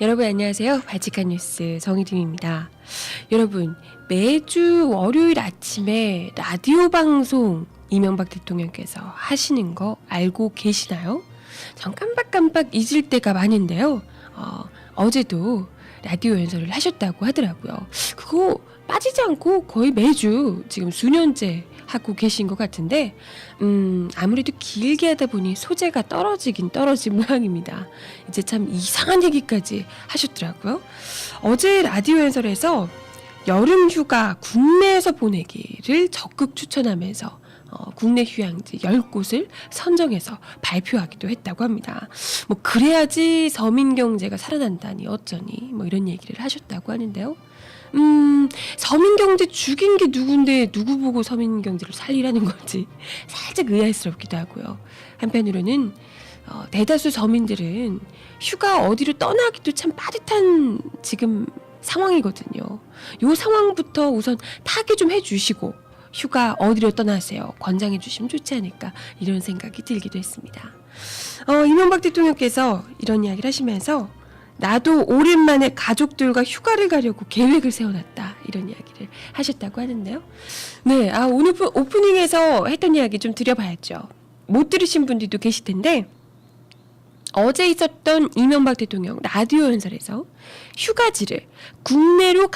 여러분 안녕하세요. 발칙한 뉴스 정희림입니다. 여러분 매주 월요일 아침에 라디오 방송 이명박 대통령께서 하시는 거 알고 계시나요? 전 깜빡깜빡 잊을 때가 많은데요. 어제도 라디오 연설을 하셨다고 하더라고요. 그거 빠지지 않고 거의 매주 지금 수년째 하고 계신 것 같은데 아무래도 길게 하다 보니 소재가 떨어지긴 떨어진 모양입니다. 이제 참 이상한 얘기까지 하셨더라고요. 어제 라디오 연설에서 여름 휴가 국내에서 보내기를 적극 추천하면서 국내 휴양지 10곳을 선정해서 발표하기도 했다고 합니다. 뭐 그래야지 서민 경제가 살아난다니 어쩌니 뭐 이런 얘기를 하셨다고 하는데요. 서민 경제 죽인 게 누군데 누구 보고 서민 경제를 살리라는 건지 살짝 의아스럽기도 하고요. 한편으로는 대다수 서민들은 휴가 어디로 떠나기도 참 빠듯한 지금 상황이거든요. 요 상황부터 우선 타개 좀 해주시고 휴가 어디로 떠나세요 권장해 주시면 좋지 않을까 이런 생각이 들기도 했습니다. 이명박 대통령께서 이런 이야기를 하시면서 나도 오랜만에 가족들과 휴가를 가려고 계획을 세워놨다 이런 이야기를 하셨다고 하는데요. 네, 오늘 오프닝에서 했던 이야기 좀 드려봐야죠. 못 들으신 분들도 계실 텐데 어제 있었던 이명박 대통령 라디오 연설에서 휴가지를 국내로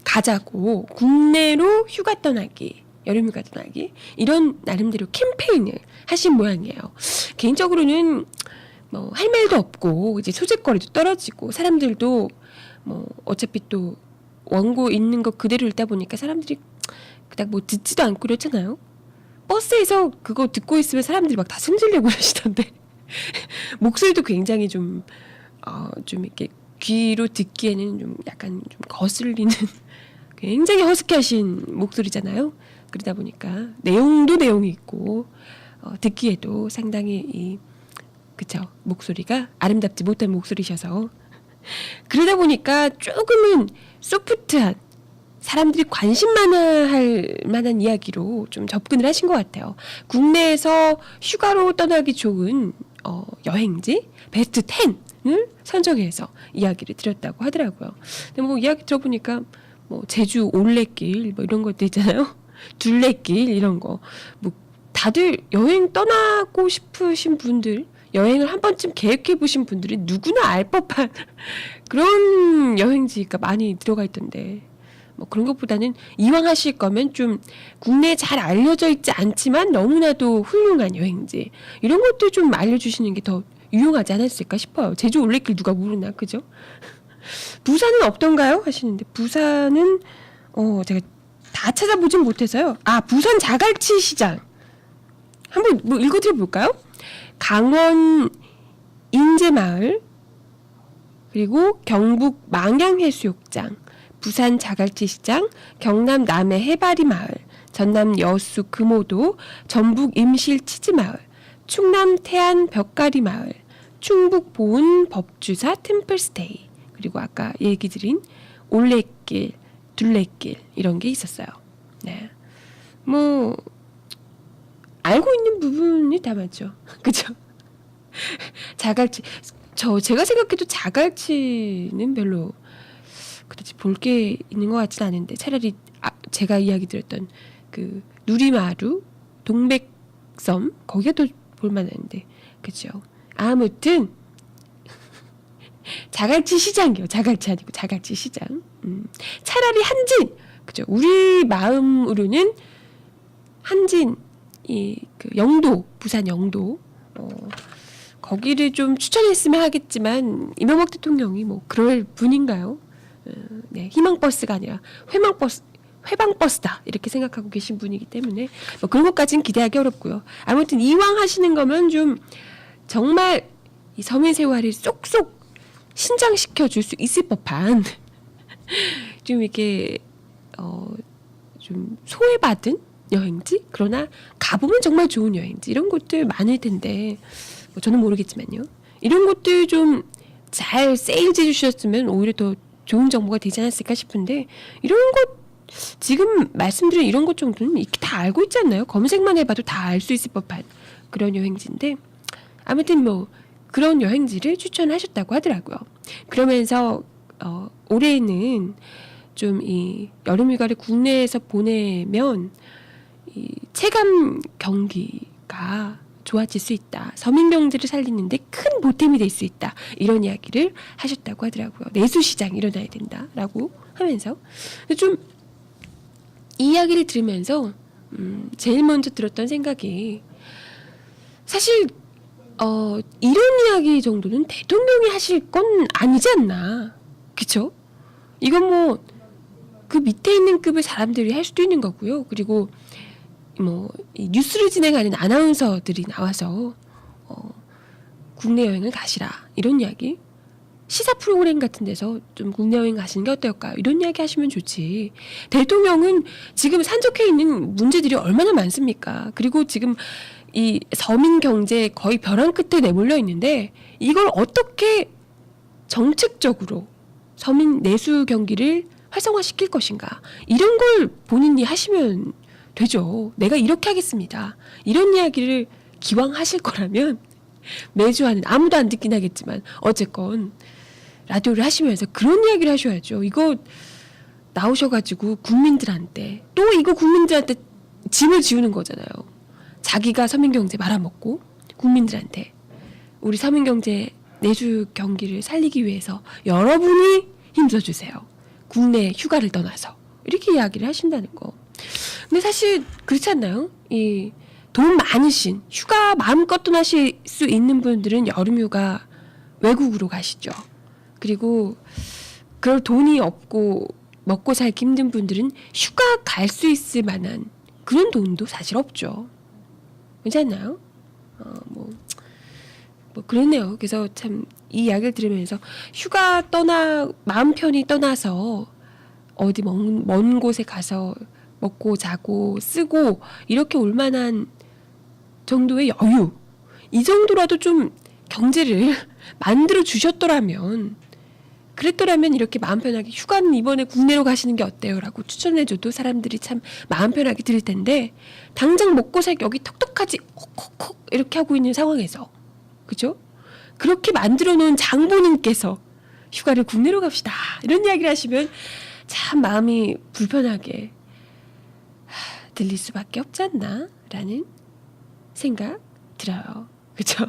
가자고 국내로 휴가 떠나기 여름 휴가 떠나기 이런 나름대로 캠페인을 하신 모양이에요. 개인적으로는 뭐 할 말도 없고 이제 소재거리도 떨어지고 사람들도 뭐 어차피 또 원고 있는 거 그대로 읽다 보니까 사람들이 그닥 뭐 듣지도 않고 그렇잖아요. 버스에서 그거 듣고 있으면 사람들이 막 다 승질내고 그러시던데 목소리도 굉장히 좀 이렇게 귀로 듣기에는 좀 약간 좀 거슬리는 굉장히 허스키하신 목소리잖아요. 그러다 보니까 내용도 내용이 있고 듣기에도 상당히 그쵸 목소리가 아름답지 못한 목소리셔서 그러다 보니까 조금은 소프트한 사람들이 관심만할 만한 이야기로 좀 접근을 하신 것 같아요. 국내에서 휴가로 떠나기 좋은 여행지 베스트 10을 선정해서 이야기를 드렸다고 하더라고요. 근데 뭐 이야기 들어보니까 뭐 제주 올레길 뭐 이런 것도 있잖아요. 둘레길 이런 거 뭐 다들 여행 떠나고 싶으신 분들 여행을 한 번쯤 계획해 보신 분들이 누구나 알 법한 그런 여행지가 많이 들어가 있던데 뭐 그런 것보다는 이왕 하실 거면 좀 국내에 잘 알려져 있지 않지만 너무나도 훌륭한 여행지 이런 것도 좀 알려주시는 게 더 유용하지 않았을까 싶어요. 제주 올레길 누가 모르나 그죠? 부산은 없던가요? 하시는데 부산은 제가 다 찾아보진 못해서요. 부산 자갈치 시장 한번 뭐 읽어드려 볼까요? 강원 인제마을 그리고 경북 망양해수욕장 부산 자갈치시장 경남 남해 해바리마을 전남 여수 금오도 전북 임실 치즈마을 충남 태안 벽가리마을 충북 보은 법주사 템플스테이 그리고 아까 얘기 드린 올레길 둘레길 이런 게 있었어요. 네, 뭐 알고 있는 부분이 다 맞죠. 그죠? 자갈치 제가 생각해도 자갈치는 별로 그렇지 볼 게 있는 것 같진 않은데 차라리 제가 이야기 드렸던 그 누리마루 동백섬 거기가 더 볼만한데 그죠? 아무튼 자갈치 시장이요. 자갈치 아니고 자갈치 시장. 차라리 한진 그죠? 우리 마음으로는 한진 그 영도 부산 영도 거기를 좀 추천했으면 하겠지만 이명박 대통령이 뭐 그럴 분인가요? 네, 희망버스가 아니라 회방버스다 이렇게 생각하고 계신 분이기 때문에 뭐 그런 것까지는 기대하기 어렵고요. 아무튼 이왕 하시는 거면 좀 정말 이 서민 생활을 쏙쏙 신장시켜 줄 수 있을 법한 좀 이렇게 좀 소외받은 여행지? 그러나 가보면 정말 좋은 여행지 이런 곳들 많을 텐데 뭐 저는 모르겠지만요. 이런 곳들 좀 잘 세일즈 해주셨으면 오히려 더 좋은 정보가 되지 않았을까 싶은데 이런 곳 지금 말씀드린 이런 것 정도는 이렇게 다 알고 있지 않나요? 검색만 해봐도 다 알 수 있을 법한 그런 여행지인데 아무튼 뭐 그런 여행지를 추천하셨다고 하더라고요. 그러면서 올해는 좀 이 여름휴가를 국내에서 보내면 이 체감 경기가 좋아질 수 있다. 서민 경제를 살리는데 큰 보탬이 될 수 있다. 이런 이야기를 하셨다고 하더라고요. 내수 시장이 일어나야 된다라고 하면서 좀 이 이야기를 들으면서 제일 먼저 들었던 생각이 사실 이런 이야기 정도는 대통령이 하실 건 아니지 않나. 그쵸? 이건 뭐 그 밑에 있는 급의 사람들이 할 수도 있는 거고요. 그리고 뭐 이 뉴스를 진행하는 아나운서들이 나와서 국내 여행을 가시라 이런 이야기, 시사 프로그램 같은 데서 좀 국내 여행 가시는 게 어떨까 이런 이야기 하시면 좋지. 대통령은 지금 산적해 있는 문제들이 얼마나 많습니까? 그리고 지금 이 서민 경제 거의 벼랑 끝에 내몰려 있는데 이걸 어떻게 정책적으로 서민 내수 경기를 활성화시킬 것인가, 이런 걸 본인이 하시면 되죠. 내가 이렇게 하겠습니다. 이런 이야기를 기왕 하실 거라면 매주 하는, 아무도 안 듣긴 하겠지만 어쨌건 라디오를 하시면서 그런 이야기를 하셔야죠. 이거 나오셔가지고 국민들한테, 또 이거 국민들한테 짐을 지우는 거잖아요. 자기가 서민경제 말아먹고 국민들한테 우리 서민경제 내수 경기를 살리기 위해서 여러분이 힘써주세요. 국내 휴가를 떠나서 이렇게 이야기를 하신다는 거. 근데 사실 그렇지 않나요? 이 돈 많으신, 휴가 마음껏 떠나실 수 있는 분들은 여름휴가 외국으로 가시죠. 그리고 그럴 돈이 없고 먹고 살기 힘든 분들은 휴가 갈 수 있을 만한 그런 돈도 사실 없죠. 그렇지 않나요? 뭐 그렇네요. 그래서 참 이 이야기를 들으면서 휴가 마음 편히 떠나서 어디 먼 곳에 가서 먹고 자고 쓰고 이렇게 올 만한 정도의 여유, 이 정도라도 좀 경제를 만들어 주셨더라면, 그랬더라면 이렇게 마음 편하게 휴가는 이번에 국내로 가시는 게 어때요? 라고 추천해줘도 사람들이 참 마음 편하게 들을 텐데, 당장 먹고 살기 여기 턱턱하지 콕콕콕 이렇게 하고 있는 상황에서, 그죠? 그렇게 만들어 놓은 장본인께서 휴가를 국내로 갑시다 이런 이야기를 하시면 참 마음이 불편하게 들릴 수밖에 없지 않나 라는 생각 들어요. 그죠?